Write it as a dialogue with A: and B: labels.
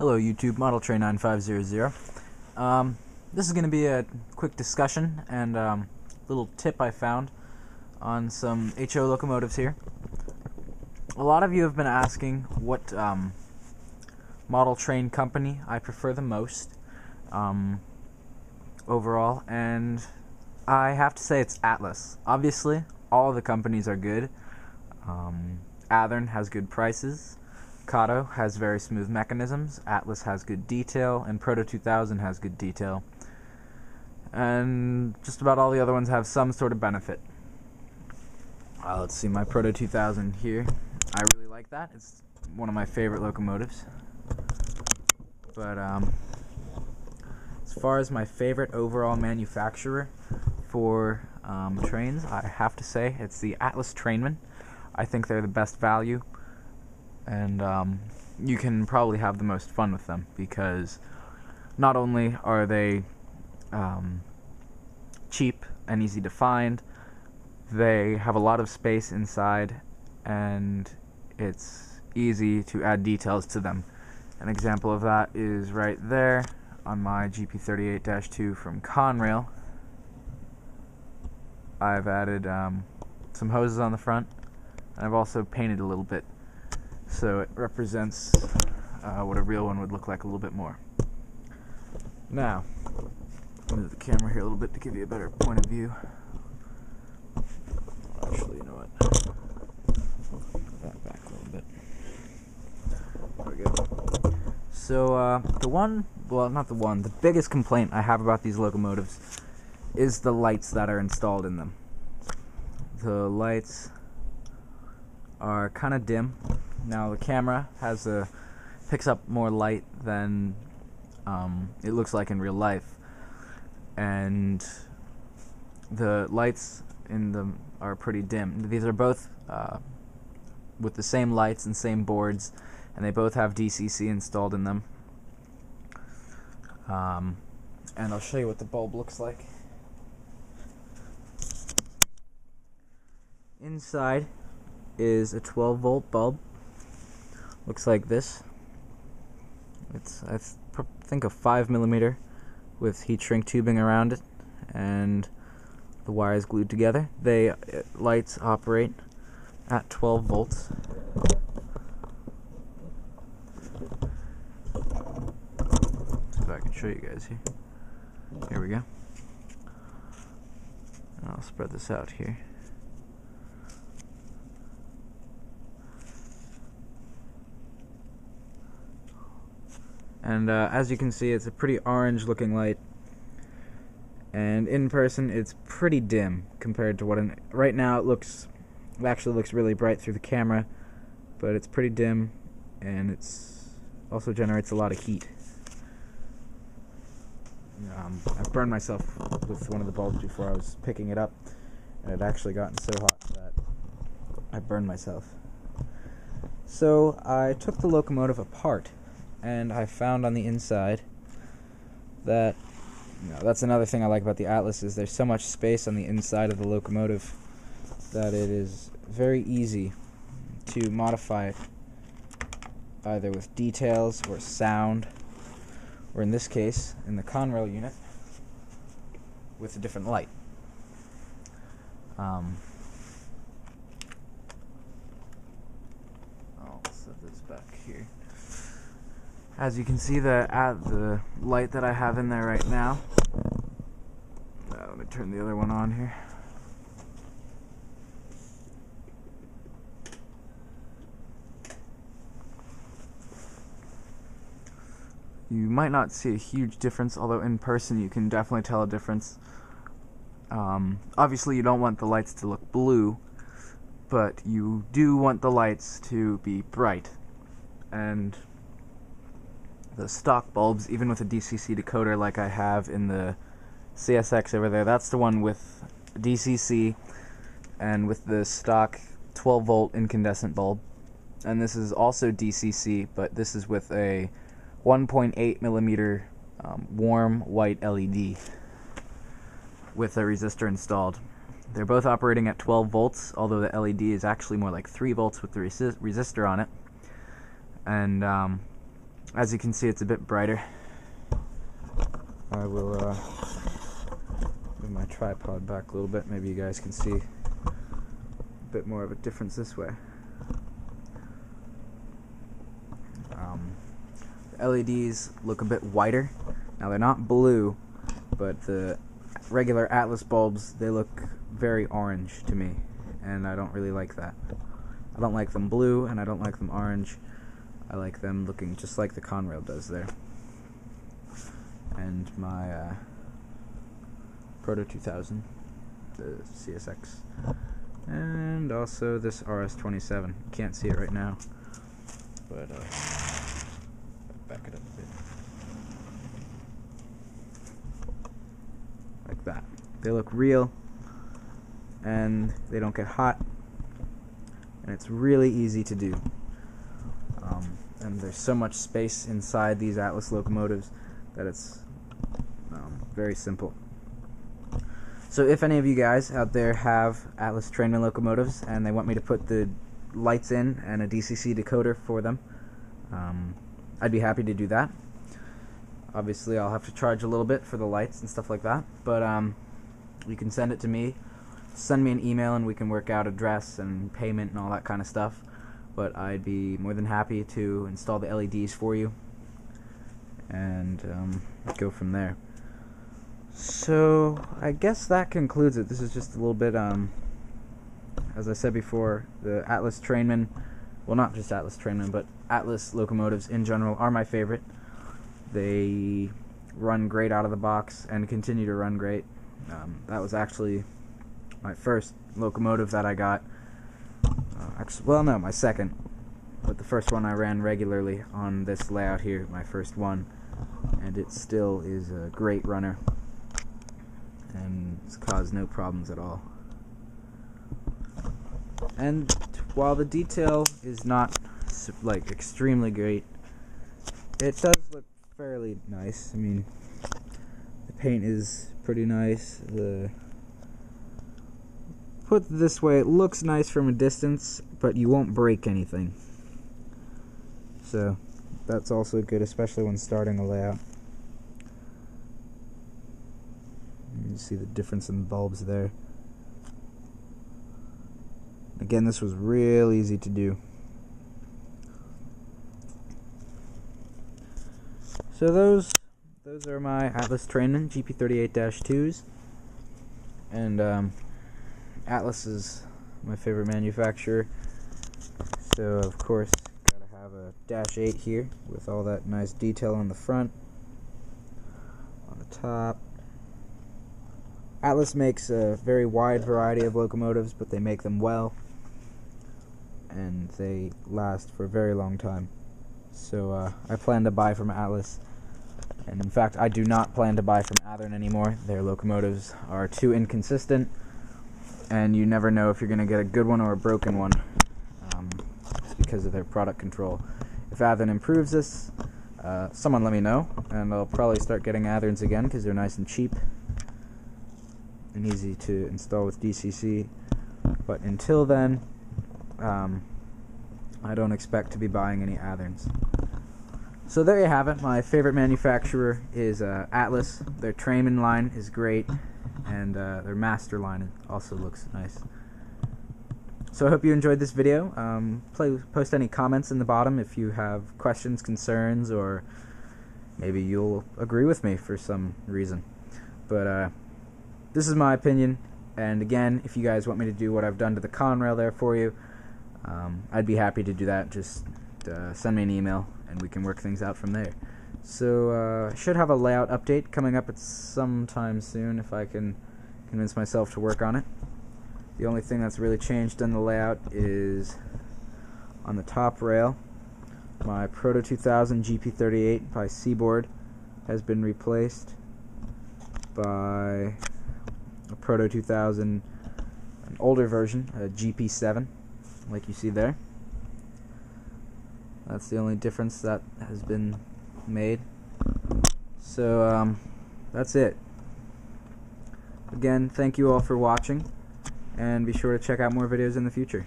A: Hello YouTube, Model Train 9500. This is going to be a quick discussion and little tip I found on some HO locomotives here. A lot of you have been asking what model train company I prefer the most overall, and I have to say it's Atlas. Obviously, all of the companies are good. Athearn has good prices. Kato has very smooth mechanisms, Atlas has good detail, and Proto 2000 has good detail. And just about all the other ones have some sort of benefit. Let's see, my Proto 2000 here. I really like that. It's one of my favorite locomotives. But as far as my favorite overall manufacturer for trains, I have to say it's the Atlas Trainman. I think they're the best value. And you can probably have the most fun with them because not only are they cheap and easy to find, they have a lot of space inside and it's easy to add details to them. An example of that is right there on my GP38-2 from Conrail. I've added some hoses on the front, and I've also painted a little bit, so it represents what a real one would look like a little bit more. Now, I'll move the camera here a little bit to give you a better point of view. Actually, you know what? Move that back a little bit. There we go. So, the biggest complaint I have about these locomotives is the lights that are installed in them. The lights are kind of dim. Now the camera picks up more light than it looks like in real life, and the lights in them are pretty dim. These are both with the same lights and same boards, and they both have DCC installed in them. And I'll show you what the bulb looks like. Inside is a 12-volt bulb. Looks like this. It's, I think, a 5mm with heat shrink tubing around it, and the wires glued together. Lights operate at 12 volts. See if I can show you guys here. Here we go. And I'll spread this out here. And as you can see, it's a pretty orange looking light, and in person it's pretty dim compared to what right now it actually looks really bright through the camera, but it's pretty dim, and it's also generates a lot of heat. I've burned myself with one of the bulbs before I was picking it up, and it had actually gotten so hot that I burned myself. So I took the locomotive apart, and I found on the inside that, that's another thing I like about the Atlas, is there's so much space on the inside of the locomotive that it is very easy to modify it, either with details or sound, or in this case, in the Conrail unit, with a different light. I'll set this back here. As you can see, the light that I have in there right now, let me turn the other one on here. You might not see a huge difference, although in person you can definitely tell a difference. Obviously you don't want the lights to look blue, but you do want the lights to be bright. And the stock bulbs, even with a DCC decoder like I have in the CSX over there, that's the one with DCC and with the stock 12-volt incandescent bulb. And this is also DCC, but this is with a 1.8mm warm white LED with a resistor installed. They're both operating at 12 volts, although the LED is actually more like 3 volts with the resistor on it. And As you can see, it's a bit brighter. I will move my tripod back a little bit. Maybe you guys can see a bit more of a difference this way. The LEDs look a bit whiter. Now they're not blue, but the regular Atlas bulbs, they look very orange to me, and I don't really like that. I don't like them blue, and I don't like them orange. I like them looking just like the Conrail does there. And my Proto 2000, the CSX, and also this RS27. You can't see it right now, but back it up a bit. Like that. They look real, and they don't get hot, and it's really easy to do. And there's so much space inside these Atlas locomotives that it's very simple. So if any of you guys out there have Atlas Trainman locomotives and they want me to put the lights in and a DCC decoder for them, I'd be happy to do that. Obviously I'll have to charge a little bit for the lights and stuff like that, but you can send it to me. Send me an email and we can work out address and payment and all that kind of stuff. But I'd be more than happy to install the LEDs for you and go from there. So I guess that concludes it. This is just a little bit, as I said before, the Atlas Trainman, well, not just Atlas Trainman, but Atlas locomotives in general are my favorite. They run great out of the box and continue to run great. That was actually my first locomotive that I got. Well, no, my second, but the first one I ran regularly on this layout here, my first one, and it still is a great runner, and it's caused no problems at all. And while the detail is not like extremely great, it does look fairly nice. I mean, the paint is pretty nice. Put it this way, it looks nice from a distance, but you won't break anything. So that's also good, especially when starting a layout. You see the difference in the bulbs there. Again, this was real easy to do. So those are my Atlas Trainman GP38-2s, and Atlas is my favorite manufacturer, so of course gotta have a -8 here with all that nice detail on the front, on the top. Atlas makes a very wide variety of locomotives, but they make them well, and they last for a very long time. So I plan to buy from Atlas, and in fact I do not plan to buy from Athearn anymore. Their locomotives are too inconsistent, and you never know if you're going to get a good one or a broken one. It's because of their product control. If Athearn improves this, someone let me know, and I'll probably start getting Athearns again because they're nice and cheap and easy to install with DCC. But until then, I don't expect to be buying any Athearns. So there you have it. My favorite manufacturer is Atlas. Their Trainman line is great, and their Master line also looks nice. So I hope you enjoyed this video. Post any comments in the bottom if you have questions, concerns, or maybe you'll agree with me for some reason. But this is my opinion, and again, if you guys want me to do what I've done to the Conrail there for you, I'd be happy to do that. Just send me an email and we can work things out from there. So I should have a layout update coming up at some time soon if I can convince myself to work on it. The only thing that's really changed in the layout is on the top rail. My Proto 2000 GP38 by Seaboard has been replaced by a Proto 2000, an older version, a GP7, like you see there. That's the only difference that has been made. So that's it. Again, thank you all for watching, and be sure to check out more videos in the future.